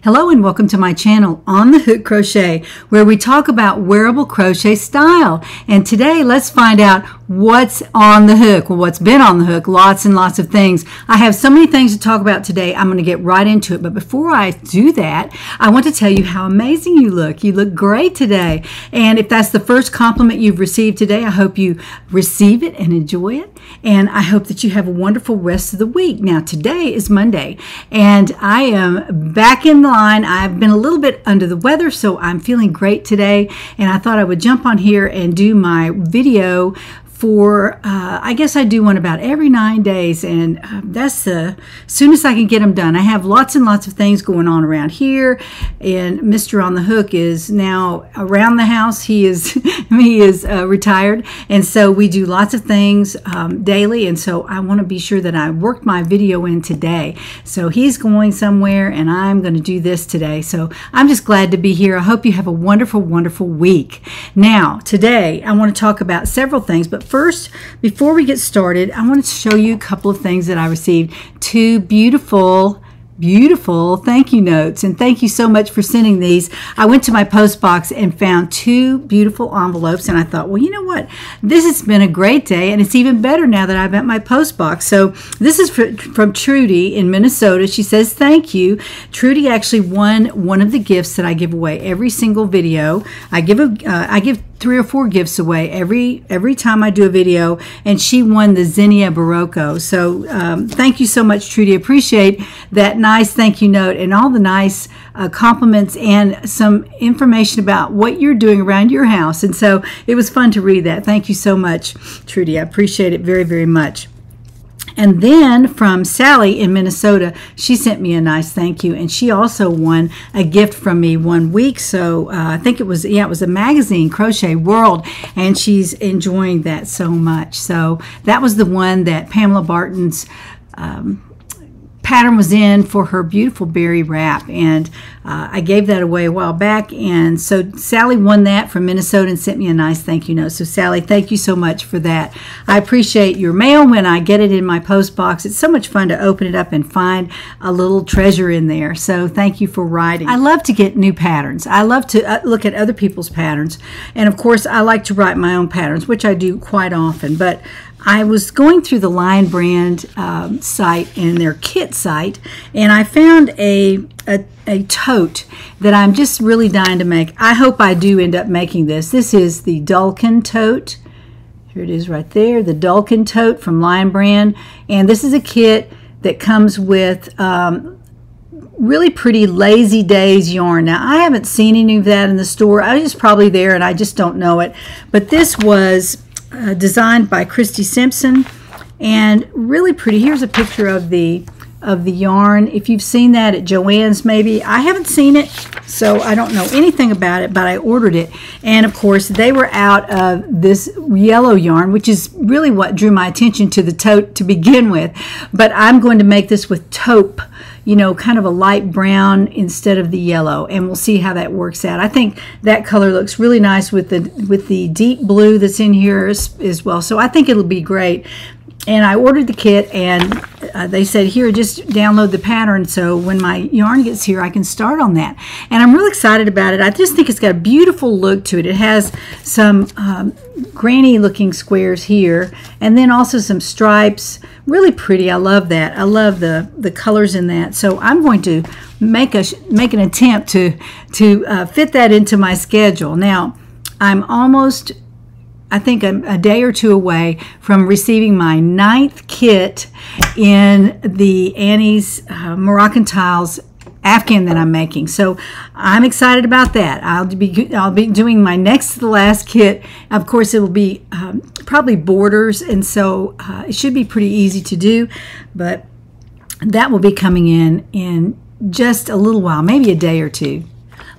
Hello and welcome to my channel On the Hook Crochet, where we talk about wearable crochet style. And today let's find out what's on the hook. Well, what's been on the hook, lots and lots of things. I have so many things to talk about today. I'm going to get right into it. But before I do that, I want to tell you how amazing you look. You look great today. And if that's the first compliment you've received today, I hope you receive it and enjoy it. And I hope that you have a wonderful rest of the week. Now, today is Monday, and I am back in line. I've been a little bit under the weather, so I'm feeling great today. And I thought I would jump on here and do my video for, I guess I do one about every 9 days, and that's the soonest I can get them done. I have lots and lots of things going on around here, and Mr. On the Hook is now around the house. He is retired, and so we do lots of things daily, and so I want to be sure that I worked my video in today. So he's going somewhere, and I'm going to do this today. So I'm just glad to be here. I hope you have a wonderful, wonderful week. Now, today I want to talk about several things, but first, before we get started, I want to show you a couple of things that I received. Two beautiful thank you notes, and thank you so much for sending these. I went to my post box and found two beautiful envelopes, and I thought, well, you know what, this has been a great day, and it's even better now that I'm at my post box. So this is from Trudy in Minnesota. She says thank you. Trudy actually won one of the gifts that I give away every single video. I give 3 or 4 gifts away every time I do a video, and she won the Zinnia Barocco. So thank you so much, Trudy. Appreciate that nice thank you note and all the nice compliments and some information about what you're doing around your house. And so it was fun to read that. Thank you so much, Trudy. I appreciate it very, very much. And then from Sally in Minnesota, she sent me a nice thank you, and she also won a gift from me 1 week. So I think it was a magazine, Crochet World, and she's enjoying that so much. So that was the one that Pamela Barton's pattern was in for her beautiful berry wrap, and I gave that away a while back, and so Sally won that from Minnesota and sent me a nice thank you note. So Sally, thank you so much for that. I appreciate your mail when I get it in my post box. It's so much fun to open it up and find a little treasure in there. So thank you for writing. I love to get new patterns. I love to look at other people's patterns, and of course I like to write my own patterns, which I do quite often. But I was going through the Lion Brand site and their kit site, and I found a tote that I'm just really dying to make. I hope I do end up making this. This is the Dulcan tote. Here it is right there, the Dulcan tote from Lion Brand. And this is a kit that comes with really pretty Lazy Days yarn. Now, I haven't seen any of that in the store. I was just probably there and I just don't know it. But this was designed by Christy Simpson, and really pretty. Here's a picture of the yarn. If you've seen that at Joann's, maybe. I haven't seen it, so I don't know anything about it, but I ordered it, and of course they were out of this yellow yarn, which is really what drew my attention to the tote to begin with. But I'm going to make this with taupe, you know, kind of a light brown instead of the yellow, and we'll see how that works out. I think that color looks really nice with the deep blue that's in here as well, so I think it'll be great. And I ordered the kit, and they said, here, just download the pattern, so when my yarn gets here I can start on that. And I'm really excited about it. I just think it's got a beautiful look to it. It has some granny looking squares here, and then also some stripes. Really pretty. I love that. I love the colors in that. So I'm going to make an attempt to fit that into my schedule. Now, I'm almost, I think, a day or two away from receiving my 9th kit in the Annie's Moroccan Tiles Afghan that I'm making. So I'm excited about that. I'll be doing my next to the last kit. Of course, it will be probably borders, and so it should be pretty easy to do, but that will be coming in just a little while, maybe a day or two.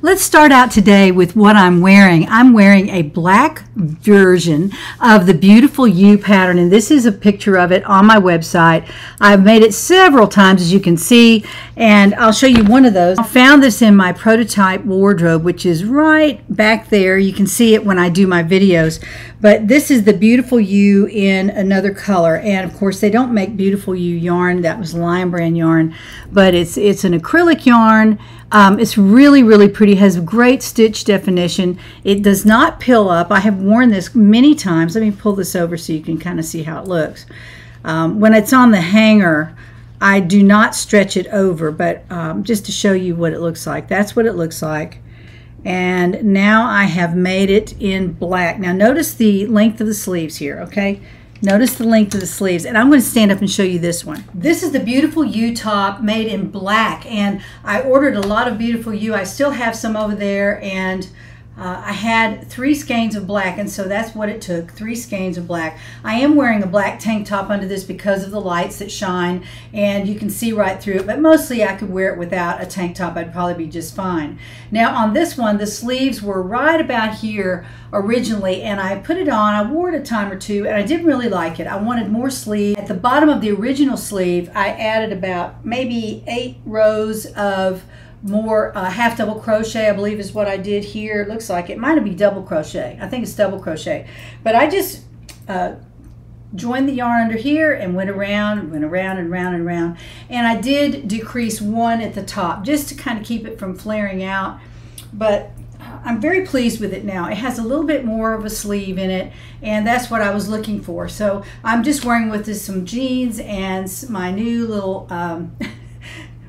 Let's start out today with what I'm wearing. I'm wearing a black version of the beautiful U pattern, and this is a picture of it on my website. I've made it several times, as you can see, and I'll show you one of those. I found this in my prototype wardrobe, which is right back there. You can see it when I do my videos. But this is the Beautiful You in another color. And of course, they don't make Beautiful You yarn. That was Lion Brand yarn. But it's an acrylic yarn. It's really, really pretty. It has great stitch definition. It does not pill up. I have worn this many times. Let me pull this over so you can kind of see how it looks. When it's on the hanger, I do not stretch it over, but just to show you what it looks like. That's what it looks like. And now I have made it in black. Now notice the length of the sleeves here, okay? Notice the length of the sleeves. And I'm going to stand up and show you this one. This is the Beautiful You top made in black. And I ordered a lot of Beautiful You. I still have some over there. And I had 3 skeins of black, and so that's what it took, 3 skeins of black. I am wearing a black tank top under this because of the lights that shine, and you can see right through it, but mostly I could wear it without a tank top. I'd probably be just fine. Now on this one, the sleeves were right about here originally, and I put it on. I wore it a time or two, and I didn't really like it. I wanted more sleeve. At the bottom of the original sleeve, I added about maybe 8 rows of more half double crochet, I believe is what I did here. It looks like it might be double crochet. I think it's double crochet. But I just joined the yarn under here and went around and round and round. And I did decrease 1 at the top just to kind of keep it from flaring out. But I'm very pleased with it now. It has a little bit more of a sleeve in it, and that's what I was looking for. So I'm just wearing with this some jeans and my new little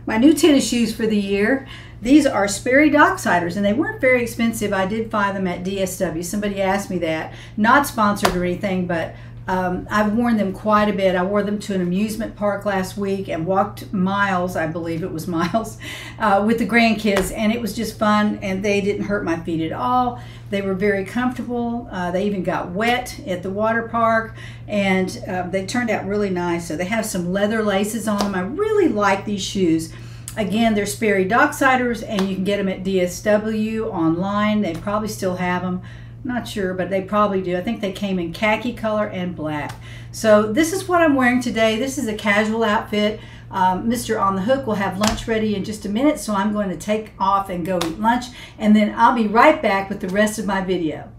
my new tennis shoes for the year. These are Sperry Docksiders, and they weren't very expensive. I did find them at DSW. Somebody asked me that. Not sponsored or anything, but I've worn them quite a bit. I wore them to an amusement park last week and walked miles, I believe it was miles, with the grandkids, and it was just fun, and they didn't hurt my feet at all. They were very comfortable. They even got wet at the water park, and they turned out really nice. So they have some leather laces on them. I really like these shoes. Again, they're Sperry Docksiders, and you can get them at DSW online. They probably still have them. Not sure, but they probably do. I think they came in khaki color and black. So this is what I'm wearing today. This is a casual outfit. Mr. On the Hook will have lunch ready in just a minute, so I'm going to take off and go eat lunch, and then I'll be right back with the rest of my video.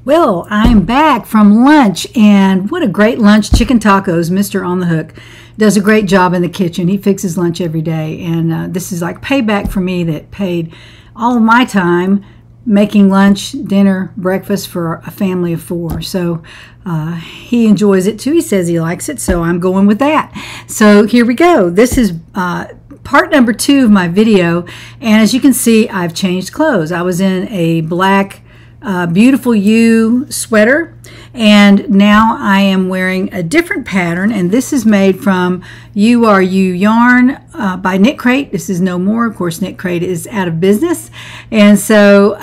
Well, I'm back from lunch, and what a great lunch. Chicken tacos. Mr. On the Hook does a great job in the kitchen. He fixes lunch every day, and this is like payback for me that paid all of my time making lunch, dinner, breakfast for a family of 4. So he enjoys it too. He says he likes it, so I'm going with that. So here we go. This is part number 2 of my video, and as you can see, I've changed clothes. I was in a black Beautiful You sweater, and now I am wearing a different pattern, and this is made from You Are You yarn by Knit Crate. This is no more. Of course, Knit Crate is out of business, and so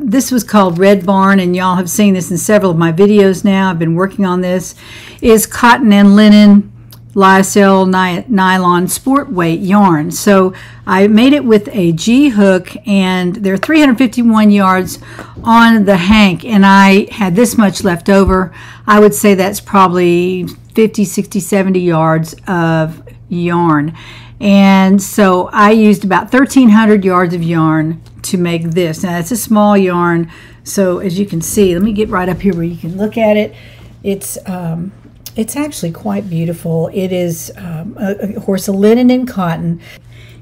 this was called Red Barn, and y'all have seen this in several of my videos now. I've been working on this. It's cotton and linen lyocell nylon sport weight yarn. So I made it with a G hook, and there are 351 yards on the hank, and I had this much left over. I would say that's probably 50, 60, 70 yards of yarn. And so I used about 1,300 yards of yarn to make this. Now it's a small yarn, so as you can see, let me get right up here where you can look at it. It's actually quite beautiful. It is, of course, a linen and cotton.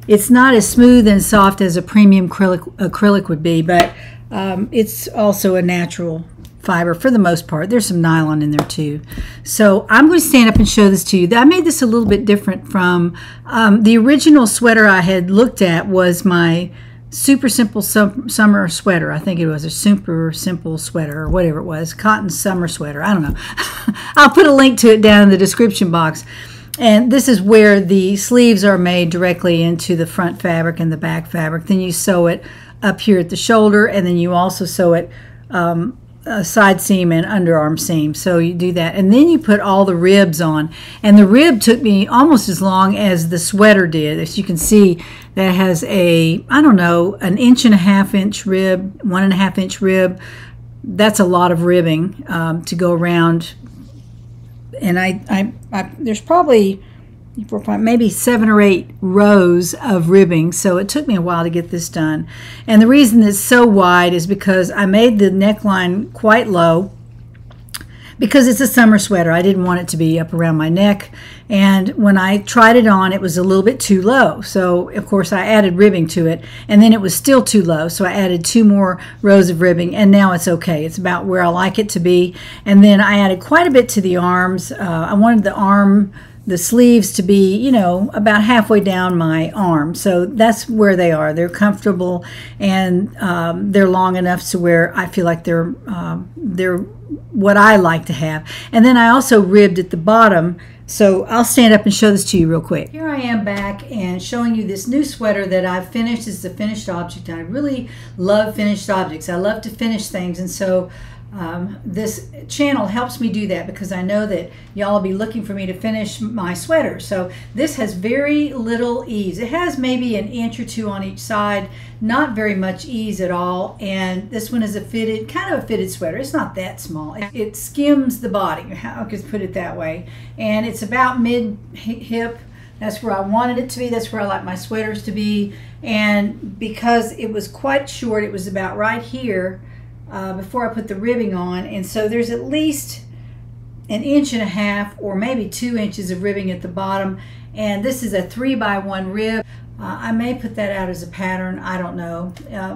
It's not as smooth and soft as a premium acrylic would be, but it's also a natural fiber for the most part. There's some nylon in there too. So I'm going to stand up and show this to you. I made this a little bit different from the original sweater I had looked at was my super simple summer sweater. I think it was a super simple sweater or whatever it was, cotton summer sweater. I don't know. I'll put a link to it down in the description box. And this is where the sleeves are made directly into the front fabric and the back fabric. Then you sew it up here at the shoulder, and then you also sew it a side seam and underarm seam. So you do that, and then you put all the ribs on, and the rib took me almost as long as the sweater did. As you can see, that has a, I don't know, an 1.5 inch rib, 1.5 inch rib. That's a lot of ribbing to go around, and I there's probably maybe 7 or 8 rows of ribbing, so it took me a while to get this done. And the reason it's so wide is because I made the neckline quite low, because it's a summer sweater. I didn't want it to be up around my neck, and when I tried it on, it was a little bit too low. So of course I added ribbing to it, and then it was still too low, so I added 2 more rows of ribbing, and now it's okay. It's about where I like it to be. And then I added quite a bit to the arms. I wanted the sleeves to be, you know, about halfway down my arm. So that's where they are. They're comfortable, and they're long enough to where I feel like they're what I like to have. And then I also ribbed at the bottom. So I'll stand up and show this to you real quick. Here I am back and showing you this new sweater that I've finished. It's a finished object. I really love finished objects. I love to finish things, and so this channel helps me do that, because I know that y'all will be looking for me to finish my sweater. So this has very little ease. It has maybe an inch or 2 on each side, not very much ease at all. And this one is a fitted, kind of a fitted sweater. It's not that small. It skims the body, I could put it that way. And it's about mid-hip. That's where I wanted it to be. That's where I like my sweaters to be. And because it was quite short, it was about right here, before I put the ribbing on, and so there's at least 1.5 inches or maybe 2 inches of ribbing at the bottom. And this is a 3x1 rib. I may put that out as a pattern. I don't know.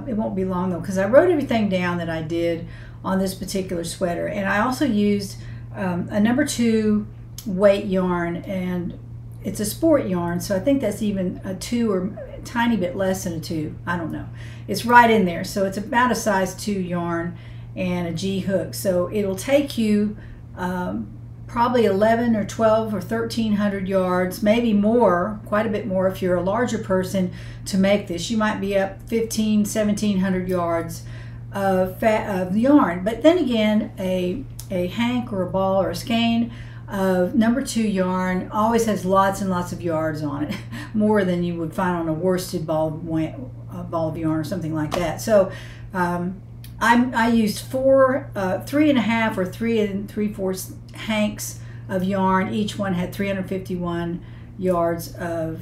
It won't be long though, because I wrote everything down that I did on this particular sweater. And I also used a number 2 weight yarn, and it's a sport yarn, so I think that's even a 2 or a tiny bit less than a 2. I don't know. It's right in there. So it's about a size 2 yarn and a G hook. So it'll take you probably 11 or 12 or 1,300 yards, maybe more, quite a bit more if you're a larger person, to make this. You might be up 1,500, 1,700 yards of yarn. But then again, a hank or a ball or a skein of number 2 yarn always has lots and lots of yards on it, more than you would find on a worsted ball of yarn or something like that. So I used 3.5 or 3 3/4 hanks of yarn. Each one had 351 yards of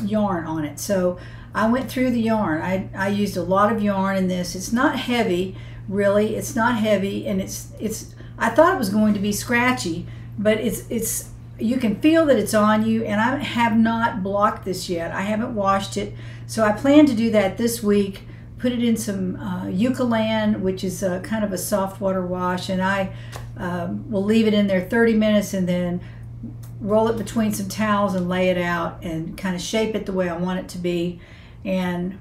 yarn on it. So I went through the yarn. I used a lot of yarn in this. It's not heavy, really. It's not heavy, and it's I thought it was going to be scratchy, but it's you can feel that it's on you. And I have not blocked this yet. I haven't washed it, so I plan to do that this week. Put it in some Eucalan, which is kind of a soft water wash, and I will leave it in there 30 minutes and then roll it between some towels and lay it out and kind of shape it the way I want it to be. And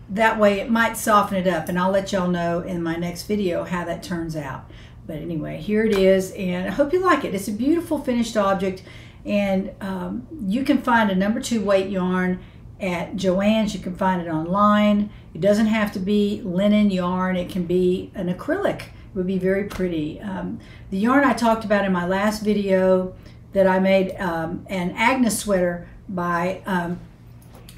that way it might soften it up, and I'll let y'all know in my next video how that turns out. But anyway, here it is, and I hope you like it. It's a beautiful finished object, and you can find a number 2 weight yarn at Joann's. You can find it online. It doesn't have to be linen yarn. It can be an acrylic. It would be very pretty. The yarn I talked about in my last video that I made an Agnes sweater by,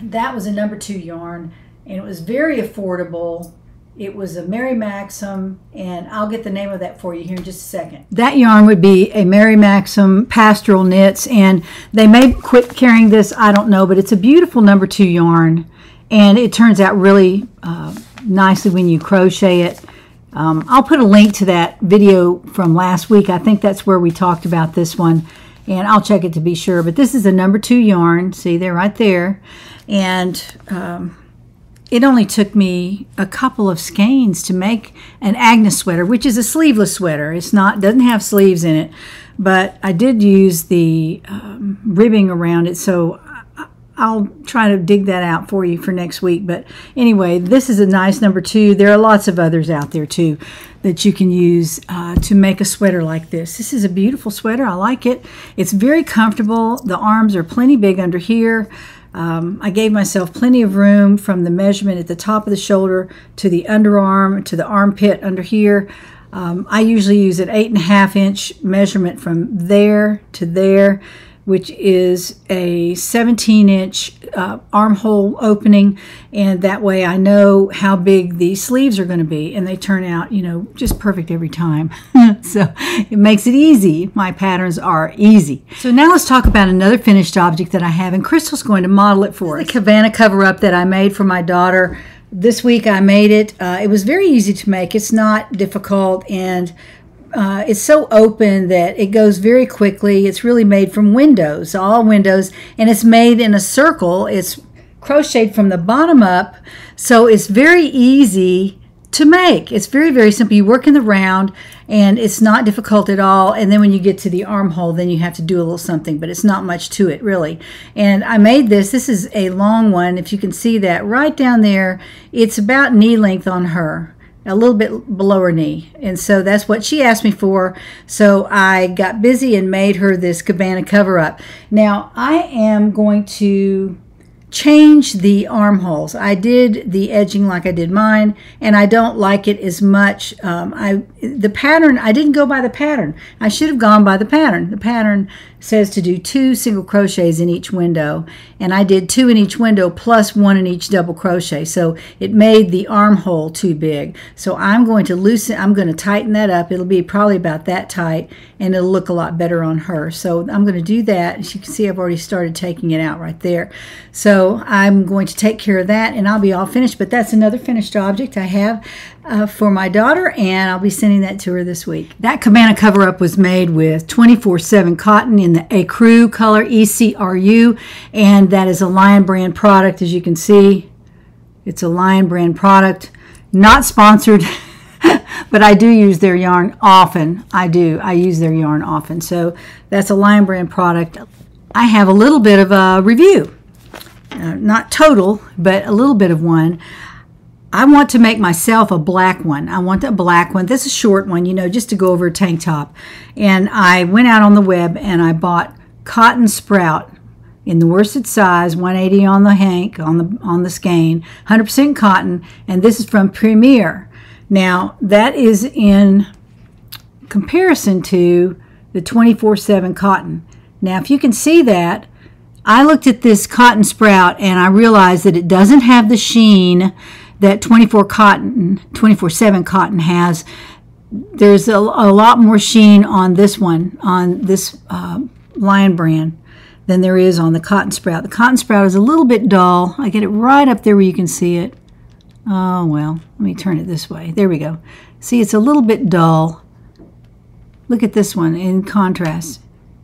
that was a number 2 yarn, and it was very affordable. It was a Mary Maxim, and I'll get the name of that for you here in just a second. That yarn would be a Mary Maxim Pastoral Knits, and they may quit carrying this, I don't know, but it's a beautiful number 2 yarn, and it turns out really nicely when you crochet it. I'll put a link to that video from last week. I think that's where we talked about this one, and I'll check it to be sure. But this is a number 2 yarn. See, they're right there, and it only took me a couple of skeins to make an Agnes sweater, which is a sleeveless sweater. It's not, doesn't have sleeves in it, but I did use the ribbing around it, so I'll try to dig that out for you for next week. But anyway, this is a nice number 2. There are lots of others out there too that you can use to make a sweater like this. This is a beautiful sweater. I like it. It's very comfortable. The arms are plenty big under here. I gave myself plenty of room from the measurement at the top of the shoulder to the underarm to the armpit under here. I usually use an 8.5 inch measurement from there to there, which is a 17 inch armhole opening, and that way I know how big the sleeves are going to be, and they turn out, you know, just perfect every time. So it makes it easy. My patterns are easy. So now let's talk about another finished object that I have, and Crystal's going to model it for us. The Cabana Coverup that I made for my daughter. This week I made it. It was very easy to make. It's not difficult, and it's so open that it goes very quickly. It's really made from windows, all windows, and it's made in a circle. It's crocheted from the bottom up, so it's very easy to make. It's very, very simple. You work in the round, and it's not difficult at all. And then when you get to the armhole, then you have to do a little something, but it's not much to it, really. And I made this. This is a long one. If you can see that right down there, it's about knee length on her, a little bit below her knee. And so that's what she asked me for. So I got busy and made her this Cabana Coverup. Now, I am going to change the armholes. I did the edging like I did mine, and I don't like it as much. The pattern, I didn't go by the pattern. I should have gone by the pattern. The pattern says to do 2 single crochets in each window, and I did 2 in each window plus 1 in each double crochet, so it made the armhole too big. So I'm going to tighten that up. It'll be probably about that tight, and it'll look a lot better on her. So I'm going to do that. As you can see, I've already started taking it out right there. So I'm going to take care of that, and I'll be all finished. But that's another finished object I have for my daughter, and I'll be sending that to her this week. That Cabana Coverup was made with 24/7 cotton in the Ecru color, ECRU, and that is a Lion brand product. As you can see, it's a Lion brand product. Not sponsored, but I do use their yarn often. I use their yarn often. So that's a Lion brand product. I have a little bit of a review. Not total, but a little bit of one. I want to make myself a black one. I want a black one. This is a short one, you know, just to go over a tank top. And I went out on the web and I bought cotton sprout in the worsted size, 180 on the hank, on the skein, 100% cotton, and this is from Premier. Now, that is in comparison to the 24/7 cotton. Now, if you can see that, I looked at this cotton sprout and I realized that it doesn't have the sheen that 24/7 cotton has. There's a lot more sheen on this one, on this Lion brand, than there is on the cotton sprout. The cotton sprout is a little bit dull. I get it right up there where you can see it. Oh, well, let me turn it this way. There we go. See, it's a little bit dull. Look at this one in contrast.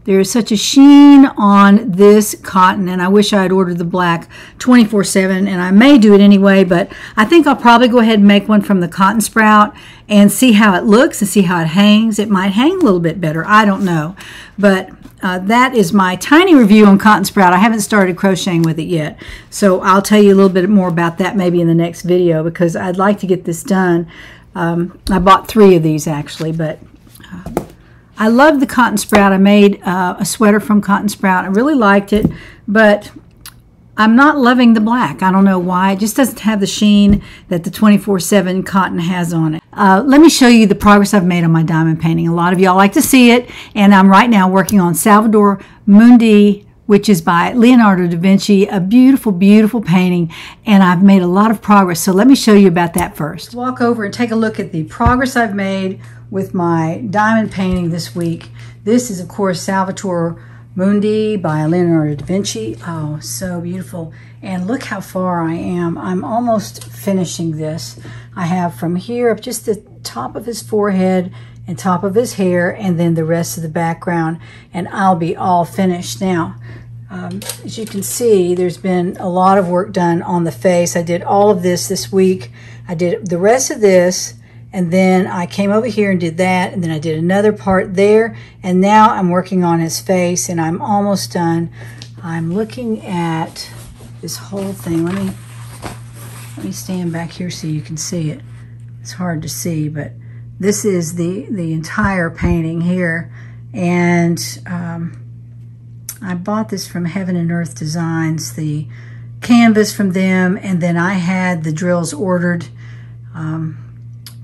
There is such a sheen on this cotton, and I wish I had ordered the black 24/7, and I may do it anyway, but I think I'll probably go ahead and make one from the cotton sprout and see how it looks and see how it hangs. It might hang a little bit better. I don't know. But that is my tiny review on cotton sprout. I haven't started crocheting with it yet, so I'll tell you a little bit more about that maybe in the next video, because I'd like to get this done. I bought 3 of these actually, but I love the cotton sprout. I made a sweater from cotton sprout. I really liked it, but I'm not loving the black. I don't know why. It just doesn't have the sheen that the 24/7 cotton has on it. Let me show you the progress I've made on my diamond painting. A lot of y'all like to see it, and I'm right now working on Salvatore Mundi, which is by Leonardo da Vinci, a beautiful, beautiful painting, and I've made a lot of progress. So let me show you about that first. Walk over and take a look at the progress I've made with my diamond painting this week. This is, of course, Salvatore Mundi by Leonardo da Vinci. Oh, so beautiful. And look how far I am. I'm almost finishing this. I have from here up just the top of his forehead and top of his hair, and then the rest of the background, and I'll be all finished. Now, as you can see, there's been a lot of work done on the face. I did all of this week. I did the rest of this, and then I came over here and did that, and then I did another part there, and now I'm working on his face, and I'm almost done. I'm looking at this whole thing. Let me stand back here so you can see it. It's hard to see, but this is the entire painting here, and I bought this from Heaven and Earth Designs, the canvas from them, and then I had the drills ordered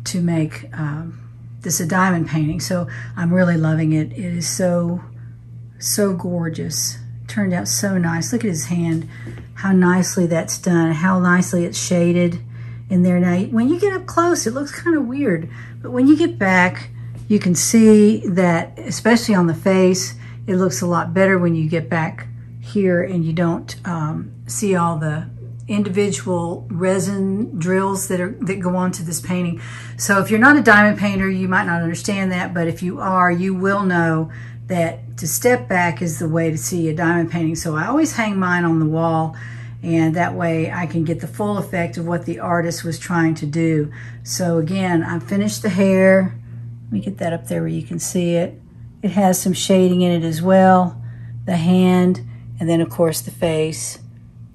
to make this a diamond painting. So I'm really loving it. It is so gorgeous. Turned out so nice. Look at his hand, how nicely that's done, how nicely it's shaded in there. Now, when you get up close, it looks kind of weird, but when you get back, you can see that, especially on the face, it looks a lot better when you get back here and you don't see all the individual resin drills that go onto this painting. So if you're not a diamond painter, you might not understand that, but if you are, you will know that to step back is the way to see a diamond painting. So I always hang mine on the wall, and that way I can get the full effect of what the artist was trying to do. So again, I finished the hair. Let me get that up there where you can see it. It has some shading in it as well, the hand, and then of course the face.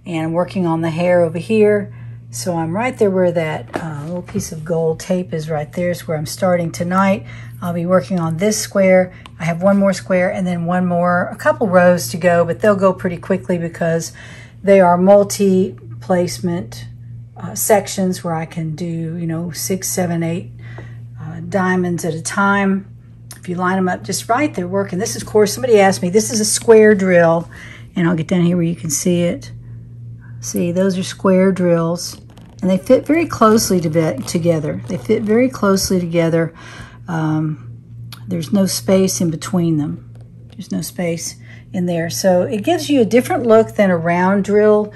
And I'm working on the hair over here. So I'm right there where that little piece of gold tape is right there is where I'm starting tonight. I'll be working on this square. I have one more square and then a couple rows to go, but they'll go pretty quickly because they are multi-placement sections where I can do, 6, 7, 8 diamonds at a time. If you line them up just right, they're working. This is, of course, somebody asked me, this is a square drill, and I'll get down here where you can see it. See, those are square drills, and they fit very closely together. They fit very closely together. There's no space in between them. There's no space in there. So it gives you a different look than a round drill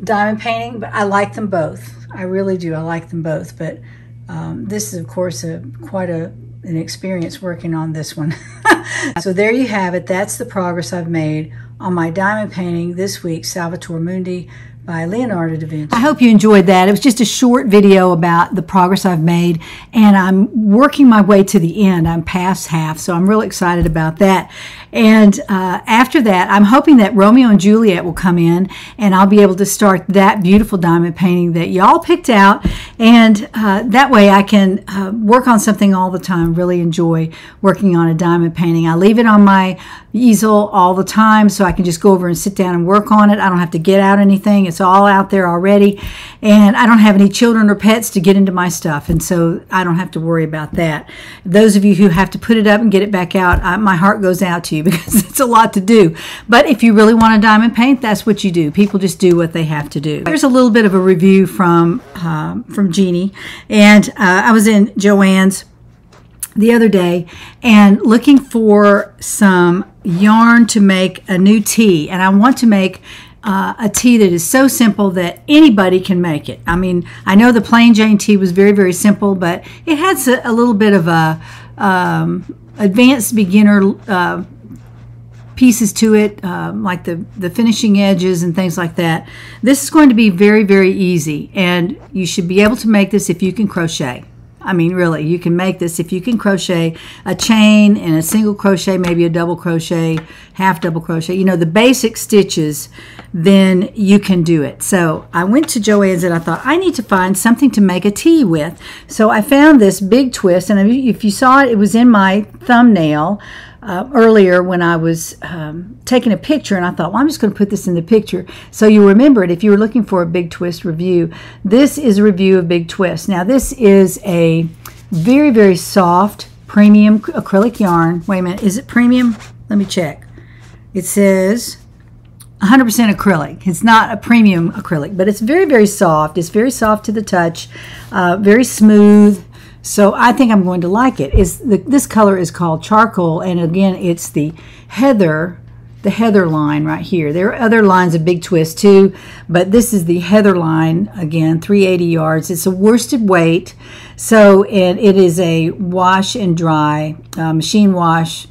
diamond painting, but I like them both. I really do. I like them both, but this is, of course, quite an experience working on this one. So there you have it. That's the progress I've made on my diamond painting this week, Salvatore Mundi by Leonardo da Vinci. I hope you enjoyed that. It was just a short video about the progress I've made, and I'm working my way to the end. I'm past half, so I'm really excited about that. And after that, I'm hoping that Romeo and Juliet will come in, and I'll be able to start that beautiful diamond painting that y'all picked out, and that way I can work on something all the time. Really enjoy working on a diamond painting. I leave it on my easel all the time so I can just go over and sit down and work on it. I don't have to get out anything. It's all out there already, and I don't have any children or pets to get into my stuff, and so I don't have to worry about that. Those of you who have to put it up and get it back out, my heart goes out to you because it's a lot to do. But if you really want to diamond paint, that's what you do. People just do what they have to do. Here's a little bit of a review from Jeannie, and I was in Joann's the other day and looking for some yarn to make a new tee, and I want to make a tee that is so simple that anybody can make it. I mean, I know the plain Jane tee was very, very simple, but it has a little bit of a advanced beginner pieces to it, like the finishing edges and things like that. This is going to be very, very easy, and you should be able to make this if you can crochet. I mean, really, you can make this if you can crochet a chain and a single crochet, maybe a double crochet, half double crochet, the basic stitches, then you can do it. So I went to Joann's and I thought, I need to find something to make a tee with. So I found this big twist, and if you saw it, it was in my thumbnail earlier when I was taking a picture, and I thought, well, I'm just going to put this in the picture so you remember it if you were looking for a Big Twist review. This is a review of Big Twist. Now, this is a very, very soft premium acrylic yarn. Wait a minute, is it premium? Let me check. It says 100% acrylic. It's not a premium acrylic, but it's very, very soft. It's very soft to the touch, very smooth. So I think I'm going to like it. This color is called charcoal, and again, it's the heather line right here. There are other lines of Big Twist too, but this is the heather line, again, 380 yards. It's a worsted weight, so and it is a wash and dry, machine wash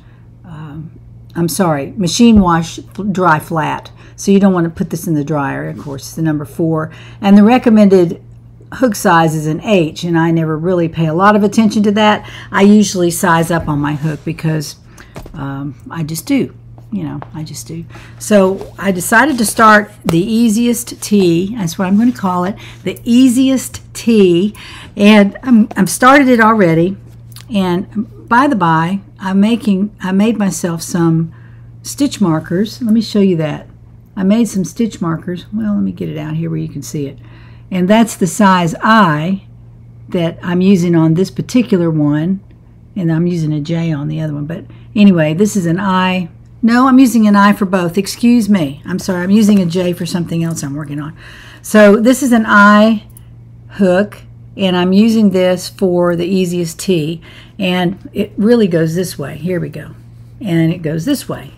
dry flat. So you don't want to put this in the dryer, of course. It's the number 4, and the recommended hook size is an H, and I never really pay a lot of attention to that. I usually size up on my hook because I just do. I just do. So I decided to start the easiest tee. That's what I'm going to call it, the easiest tee. And I've started it already. And by the by, I made myself some stitch markers. Let me show you that. I made some stitch markers. Well, let me get it out here where you can see it. And that's the size I that I'm using on this particular one, and I'm using a J on the other one. But anyway, this is an I. No, I'm using an I for both. Excuse me. I'm sorry. I'm using a J for something else I'm working on. So this is an I hook, and I'm using this for the easiest tee. And it really goes this way. Here we go. And it goes this way.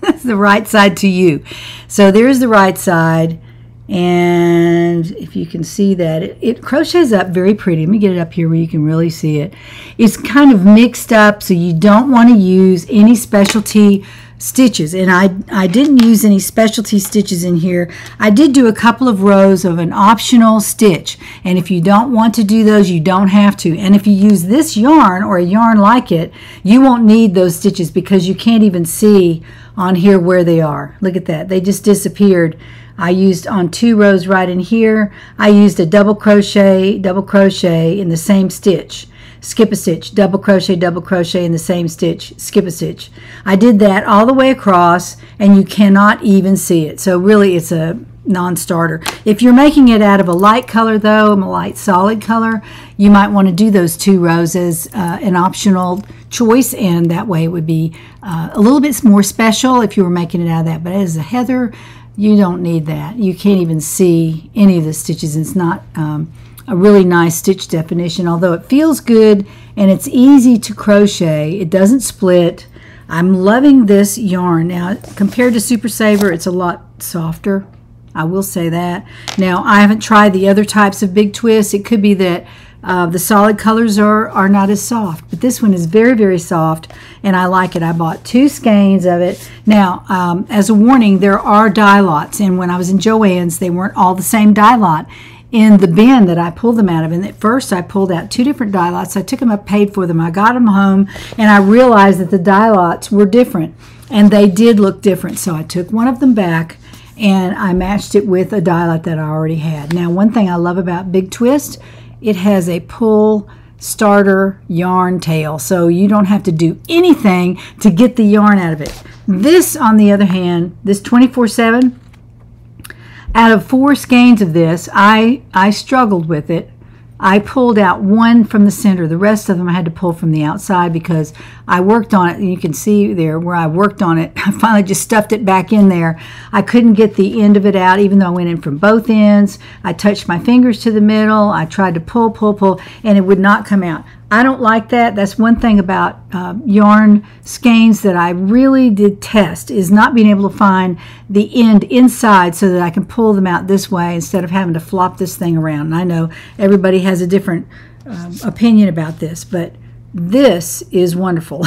That's the right side to you. So there's the right side. And if you can see that, it crochets up very pretty. Let me get it up here where you can really see it. It's kind of mixed up, so you don't want to use any specialty stitches. And I didn't use any specialty stitches in here. I did do a couple of rows of an optional stitch. And if you don't want to do those, you don't have to. And if you use this yarn or a yarn like it, you won't need those stitches because you can't even see on here where they are. Look at that. They just disappeared. I used on 2 rows right in here. I used a double crochet in the same stitch. Skip a stitch, double crochet in the same stitch, skip a stitch. I did that all the way across, and you cannot even see it. So really it's a non-starter. If you're making it out of a light color though, a light solid color, you might want to do those 2 rows as an optional choice, and that way it would be a little bit more special if you were making it out of that. But as a heather, you don't need that. You can't even see any of the stitches. It's not a really nice stitch definition, although it feels good and it's easy to crochet. It doesn't split. I'm loving this yarn. Now, compared to Super Saver, it's a lot softer. I will say that. Now, I haven't tried the other types of big twists. It could be that the solid colors are not as soft, but this one is very, very soft, and I like it. I bought 2 skeins of it. Now, as a warning, there are dye lots, and when I was in Joann's, they weren't all the same dye lot in the bin that I pulled them out of. And at first, I pulled out 2 different dye lots. I took them up, paid for them. I got them home, and I realized that the dye lots were different, and they did look different. So I took one of them back, and I matched it with a dye lot that I already had. Now, one thing I love about Big Twist, it has a pull starter yarn tail, so you don't have to do anything to get the yarn out of it. This, on the other hand, this 24/7, out of 4 skeins of this, I struggled with it. I pulled out 1 from the center. The rest of them I had to pull from the outside because I worked on it. And you can see there where I worked on it. I finally just stuffed it back in there. I couldn't get the end of it out, even though I went in from both ends. I touched my fingers to the middle. I tried to pull, and it would not come out. I don't like that. That's one thing about yarn skeins that I really did test, is not being able to find the end inside so that I can pull them out this way instead of having to flop this thing around. And I know everybody has a different opinion about this, but this is wonderful.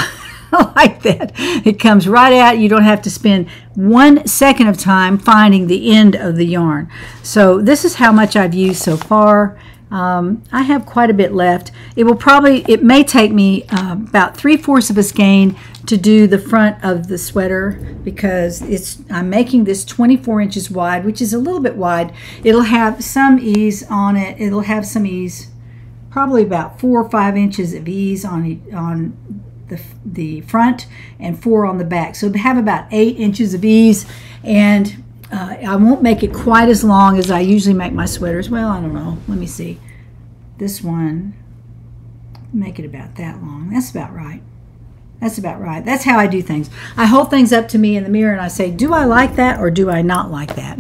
I like that. It comes right out. You don't have to spend 1 second of time finding the end of the yarn. So this is how much I've used so far. I have quite a bit left. It may take me about 3/4 of a skein to do the front of the sweater, because I'm making this 24 inches wide, which is a little bit wide. It'll have some ease on it. It'll have some ease, probably about 4 or 5 inches of ease on the front and 4 on the back. So have about 8 inches of ease, and I won't make it quite as long as I usually make my sweaters. Well, I don't know. Let me see. This one, make it about that long. That's about right. That's about right. That's how I do things. I hold things up to me in the mirror and I say, do I like that or do I not like that?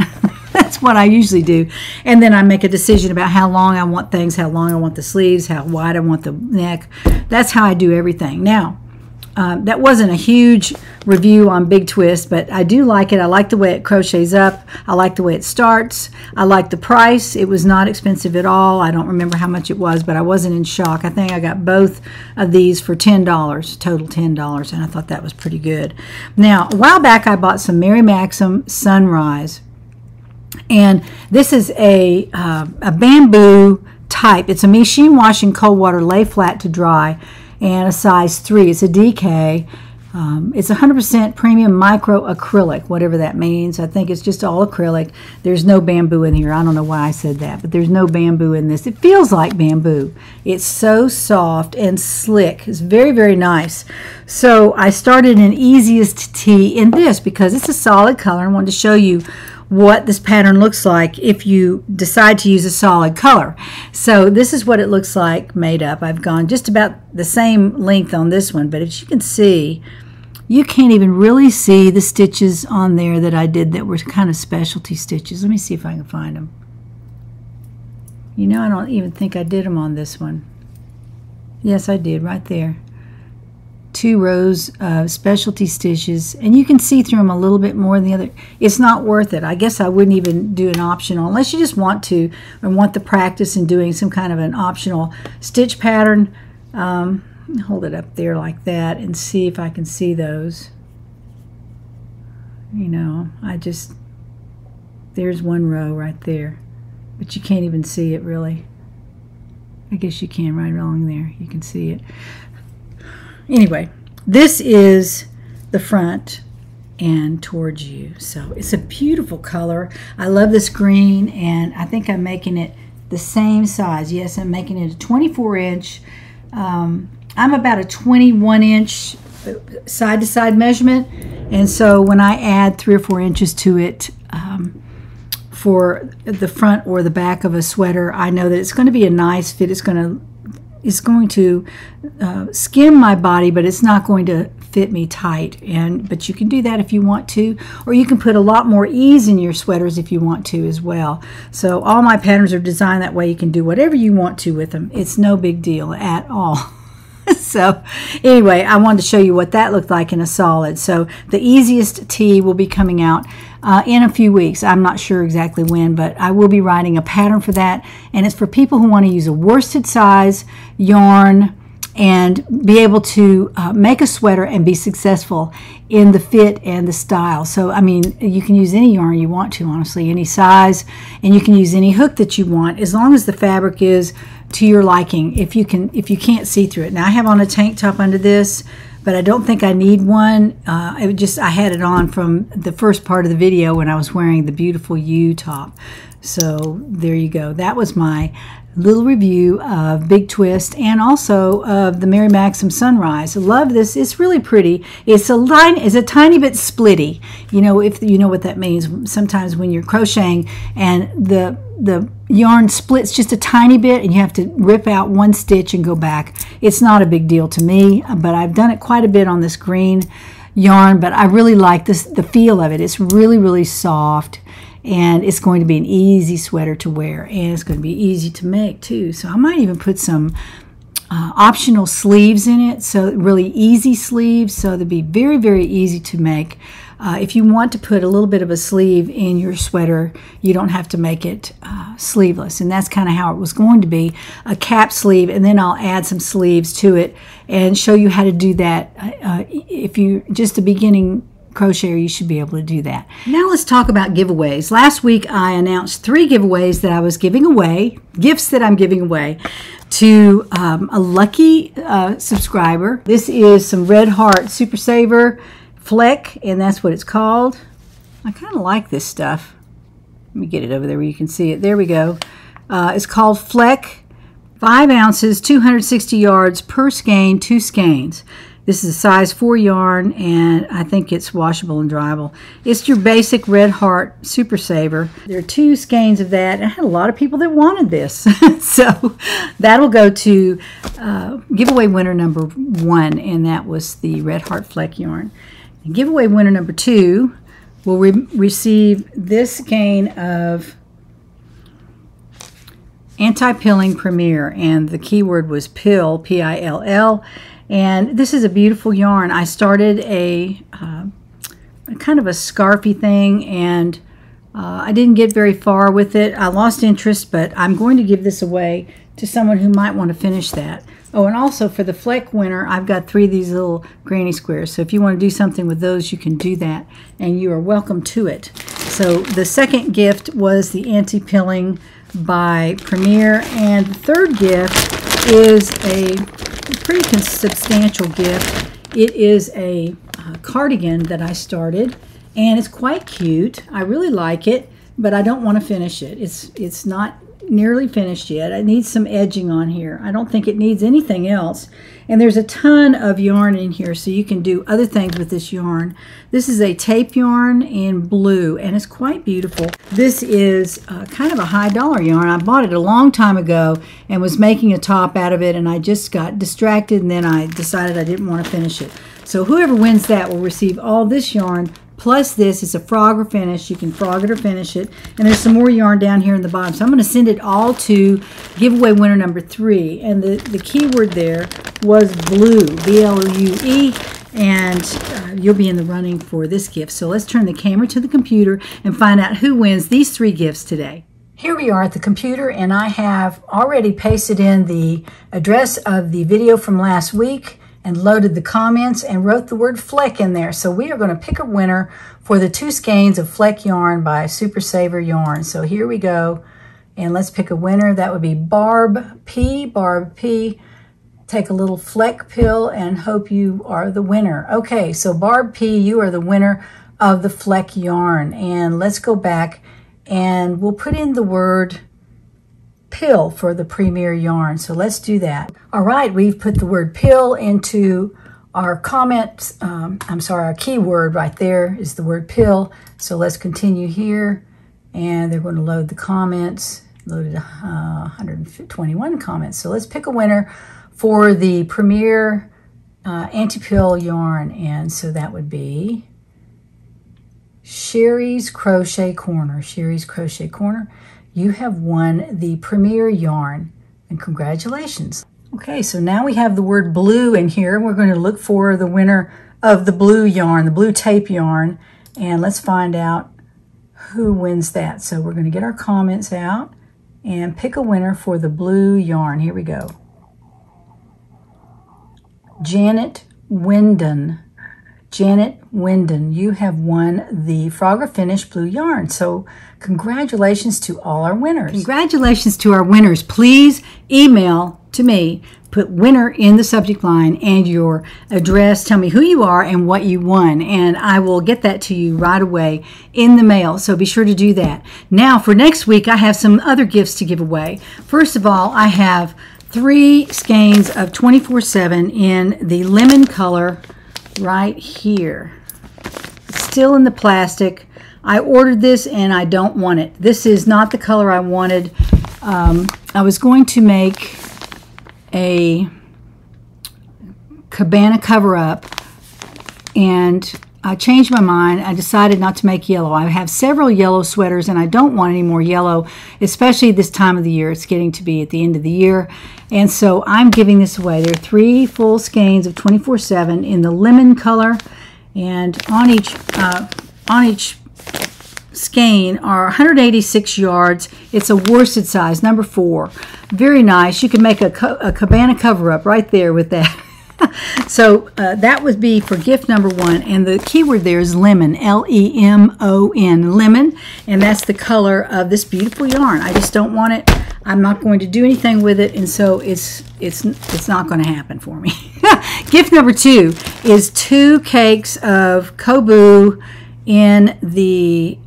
That's what I usually do. And then I make a decision about how long I want things, how long I want the sleeves, how wide I want the neck. That's how I do everything. Now, that wasn't a huge review on Big Twist, but I do like it. I like the way it crochets up. I like the way it starts. I like the price. It was not expensive at all. I don't remember how much it was, but I wasn't in shock. I think I got both of these for $10, total $10, and I thought that was pretty good. Now, a while back I bought some Mary Maxim Sunrise, and this is a bamboo type. It's a machine wash in cold water, lay flat to dry, and a size 3. It's a DK. It's 100% premium micro acrylic, whatever that means. I think it's just all acrylic. There's no bamboo in here. I don't know why I said that, but there's no bamboo in this. It feels like bamboo. It's so soft and slick. It's very, very nice. So I started in easiest T in this because it's a solid color. I wanted to show you what this pattern looks like if you decide to use a solid color. So this is what it looks like made up. I've gone just about the same length on this one, but as you can see, you can't even really see the stitches on there that I did that were kind of specialty stitches. Let me see if I can find them. You know, I don't even think I did them on this one. Yes, I did, right there. 2 rows of specialty stitches, and you can see through them a little bit more than the other. It's not worth it. I guess I wouldn't even do an optional unless you just want to and want the practice in doing some kind of an optional stitch pattern. Hold it up there like that and see if I can see those. You know, there's one row right there, but you can't even see it really. I guess you can right along there. You can see it. Anyway, this is the front and towards you. So it's a beautiful color. I love this green, and I think I'm making it the same size. Yes, I'm making it a 24-inch. I'm about a 21-inch side-to-side measurement, and so when I add 3 or 4 inches to it for the front or the back of a sweater, I know that it's going to be a nice fit. It's going to skim my body, but it's not going to fit me tight. But you can do that if you want to, or you can put a lot more ease in your sweaters if you want to as well. So all my patterns are designed that way. You can do whatever you want to with them. It's no big deal at all. So anyway, I wanted to show you what that looked like in a solid. So the easiest tee will be coming out in a few weeks. I'm not sure exactly when, but I will be writing a pattern for that, and it's for people who want to use a worsted size yarn and be able to make a sweater and be successful in the fit and the style. So I mean, you can use any yarn you want to, honestly, any size, and you can use any hook that you want as long as the fabric is to your liking. If you can't see through it. Now I have on a tank top under this, but I don't think I need one. I had it on from the first part of the video when I was wearing the beautiful U top. So there you go. That was my little review of Big Twist and also of the Mary Maxim Sunrise. I love this. It's really pretty. It's a tiny bit splitty. You know, if you know what that means. Sometimes when you're crocheting and the yarn splits just a tiny bit and you have to rip out one stitch and go back. It's not a big deal to me, but I've done it quite a bit on this green yarn, but I really like the feel of it. It's really, really soft, and it's going to be an easy sweater to wear, and it's going to be easy to make too. So I might even put some optional sleeves in it, so really easy sleeves, so they'll be very, very easy to make. If you want to put a little bit of a sleeve in your sweater, you don't have to make it sleeveless, and that's kind of how it was going to be, a cap sleeve, and then I'll add some sleeves to it and show you how to do that. If you're just a beginning crocheter, you should be able to do that. Now let's talk about giveaways. Last week I announced 3 giveaways that I was giving away, gifts that I'm giving away to a lucky subscriber. This is some Red Heart Super Saver Fleck, and that's what it's called. I kind of like this stuff. Let me get it over there where you can see it. There we go. It's called Fleck, 5 ounces, 260 yards per skein, 2 skeins. This is a size 4 yarn, and I think it's washable and dryable. It's your basic Red Heart Super Saver. There are 2 skeins of that, and I had a lot of people that wanted this. So that'll go to giveaway winner number 1, and that was the Red Heart Fleck yarn. And giveaway winner number 2 will receive this skein of Anti-Pilling Premier, and the keyword was pill, P-I-L-L. And this is a beautiful yarn. I started a kind of a scarfy thing, and I didn't get very far with it. I lost interest, but I'm going to give this away to someone who might want to finish that. Oh, and also for the Fleck winner, I've got 3 of these little granny squares. So if you want to do something with those, you can do that, and you are welcome to it. So the second gift was the Anti-Pilling by Premier, and the third gift is a pretty substantial gift. It is a cardigan that I started, and it's quite cute. I really like it, but I don't want to finish it. It's not nearly finished yet. It needs some edging on here. I don't think it needs anything else. And there's a ton of yarn in here, so you can do other things with this yarn. This is a tape yarn in blue, and it's quite beautiful. This is kind of a high dollar yarn. I bought it a long time ago and was making a top out of it, and I just got distracted, and then I decided I didn't want to finish it. So whoever wins that will receive all this yarn plus this is a frog or finish. You can frog it or finish it. And there's some more yarn down here in the bottom. So I'm going to send it all to giveaway winner number 3. And the keyword there was blue, B-L-U-E. And you'll be in the running for this gift. So let's turn the camera to the computer and find out who wins these 3 gifts today. Here we are at the computer, and I have already pasted in the address of the video from last week and loaded the comments and wrote the word fleck in there. So we are going to pick a winner for the 2 skeins of fleck yarn by Super Saver Yarn. So here we go, and let's pick a winner. That would be Barb P. Barb P. Take a little fleck pill and hope you are the winner. Okay, so Barb P., you are the winner of the fleck yarn. And let's go back and we'll put in the word pill for the premier yarn. So let's do that. All right, we've put the word pill into our comment. Our keyword right there is the word pill. So let's continue here, and they're going to load the comments. Loaded 121 comments. So let's pick a winner for the premier anti-pill yarn. And so that would be Sherry's Crochet Corner. Sherry's Crochet Corner. You have won the premier yarn, and congratulations. Okay, so now we have the word blue in here. We're going to look for the winner of the blue yarn, the blue tape yarn, and let's find out who wins that. So we're going to get our comments out and pick a winner for the blue yarn. Here we go. Janet Wyndon. Janet Wyndon, you have won the Frogger Finish blue yarn. So congratulations to all our winners. Congratulations to our winners. Please email to me, put winner in the subject line and your address. Tell me who you are and what you won, and I will get that to you right away in the mail. So be sure to do that. Now for next week, I have some other gifts to give away. First of all, I have 3 skeins of 24/7 in the lemon color right here. It's still in the plastic. I ordered this and I don't want it. This is not the color I wanted. I was going to make a Cabana Coverup, and I changed my mind. I decided not to make yellow. I have several yellow sweaters and I don't want any more yellow, especially this time of the year. It's getting to be at the end of the year. And so I'm giving this away. There are 3 full skeins of 24/7 in the lemon color, and on each skein are 186 yards. It's a worsted size, number 4. Very nice. You can make a Cabana Coverup right there with that. So that would be for gift number 1, and the keyword there is lemon, L-E-M-O-N, lemon, and that's the color of this beautiful yarn. I just don't want it. I'm not going to do anything with it, and so it's not going to happen for me. Gift number 2 is 2 cakes of Kobu in the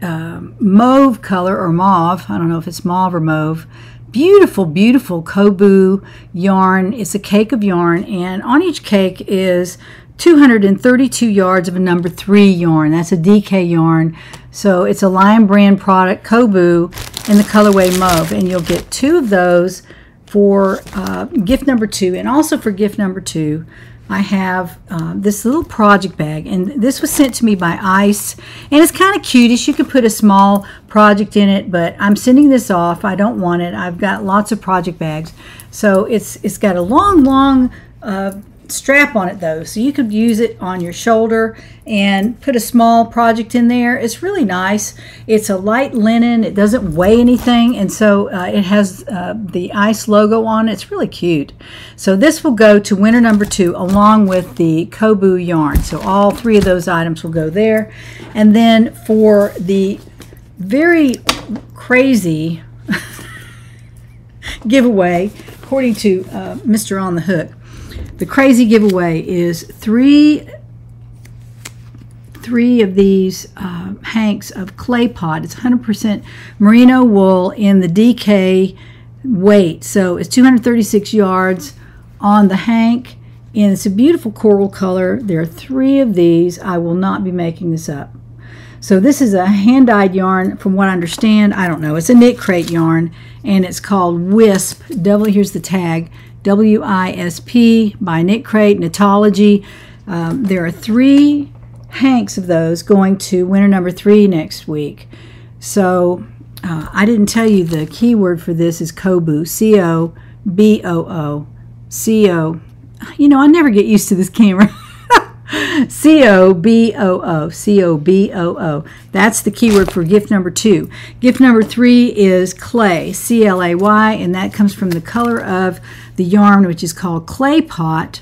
mauve color, or mauve. I don't know if it's mauve or mauve. Beautiful, beautiful Kobu yarn. It's a cake of yarn, and on each cake is 232 yards of a number 3 yarn. That's a DK yarn. So it's a Lion brand product, Kobu, in the colorway mauve, and you'll get 2 of those for gift number 2. And also for gift number 2, I have this little project bag, and this was sent to me by Ice, and it's kind of cutish. You could put a small project in it, but I'm sending this off. I don't want it. I've got lots of project bags. So it's got a long strap on it though, so you could use it on your shoulder and put a small project in there. It's really nice. It's a light linen. It doesn't weigh anything, and so it has the Ice logo on it. It's really cute. So this will go to winner number 2 along with the Kobu yarn. So all 3 of those items will go there. And then for the very crazy giveaway, according to Mr. On the Hook, the crazy giveaway is 3 of these hanks of clay pot. It's 100% merino wool in the DK weight. So it's 236 yards on the hank, and it's a beautiful coral color. There are 3 of these. I will not be making this up. So this is a hand-dyed yarn from what I understand. I don't know. It's a knit crate yarn, and it's called Wisp. Here's the tag. WISP by Knit Crate, Knitology. There are 3 hanks of those going to winner number 3 next week. So I didn't tell you the keyword for this is COBOO, C-O-B-O-O, C-O. You know, I never get used to this camera. C-O-B-O-O, C-O-B-O-O. That's the keyword for gift number 2. Gift number 3 is clay, C-L-A-Y, and that comes from the color of the yarn, which is called Clay Pot.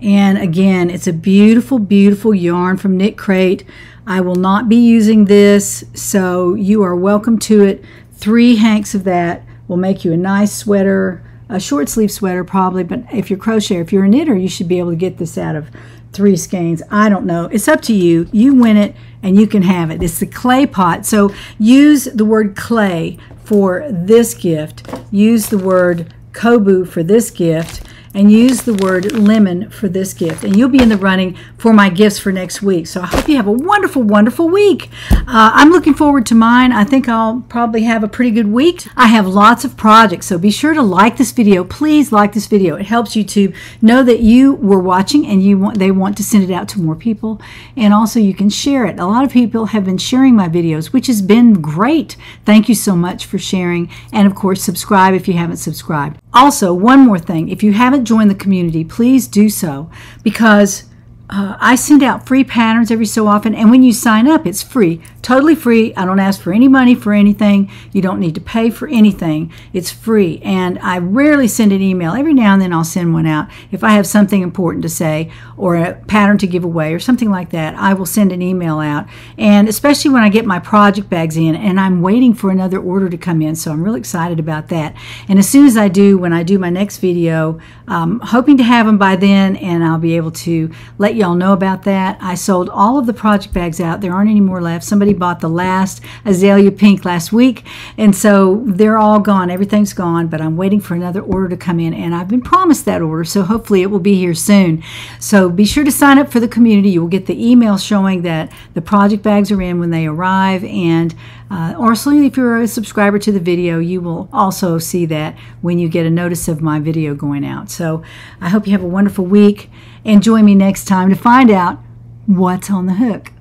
And again, it's a beautiful, beautiful yarn from Knit Crate. I will not be using this, so you are welcome to it. 3 hanks of that will make you a nice sweater, a short sleeve sweater probably, but if you're crocheter, if you're a knitter, you should be able to get this out of 3 skeins. I don't know. It's up to you. You win it and you can have it. It's the Clay Pot. So use the word clay for this gift. Use the word COBOO for this gift. And use the word lemon for this gift. And you'll be in the running for my gifts for next week. So I hope you have a wonderful, wonderful week. I'm looking forward to mine. I think I'll probably have a pretty good week. I have lots of projects, so be sure to like this video. Please like this video. It helps YouTube know that you were watching and they want to send it out to more people. And also you can share it. A lot of people have been sharing my videos, which has been great. Thank you so much for sharing. And of course, subscribe if you haven't subscribed. Also, one more thing. If you haven't joined the community, please do so, because I send out free patterns every so often, and when you sign up, it's free, totally free. I don't ask for any money for anything. You don't need to pay for anything. It's free, and I rarely send an email. Every now and then I'll send one out. If I have something important to say or a pattern to give away or something like that, I will send an email out, and especially when I get my project bags in, and I'm waiting for another order to come in, so I'm really excited about that. And as soon as I do, when I do my next video, hoping to have them by then, and I'll be able to let y'all know about that. I sold all of the project bags out. There aren't any more left. Somebody bought the last azalea pink last week, and so they're all gone. Everything's gone, but I'm waiting for another order to come in, and I've been promised that order, so hopefully it will be here soon. So be sure to sign up for the community. You will get the email showing that the project bags are in when they arrive, and also if you're a subscriber to the video, you will also see that when you get a notice of my video going out. So I hope you have a wonderful week, and join me next time to find out what's on the hook.